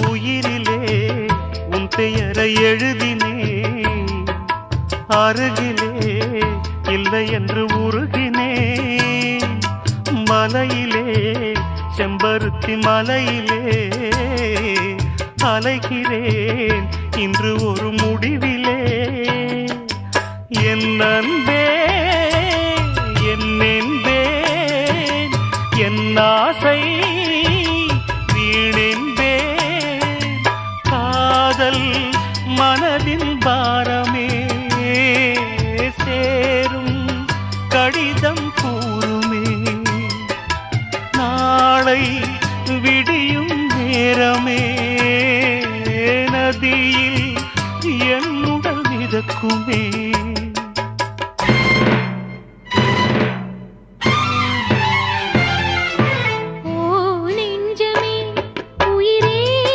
உயிரிலே உன் பெயரை எழுதினேன், அருகிலே இல்லை என்று உருகினேன். மலையிலே செம்பருத்தி மலையிலே அலைகிறேன் இன்று ஒரு முடிவிலே. என் அன்பே என் என்பேன், என் ஆசை வீணென்பேன். காதல் மனதின் பாரமே சேரும் கடிதம் கூறுமே. நாளை விடியும் நேரமே நதியில் என் உடல் மிதக்குமே.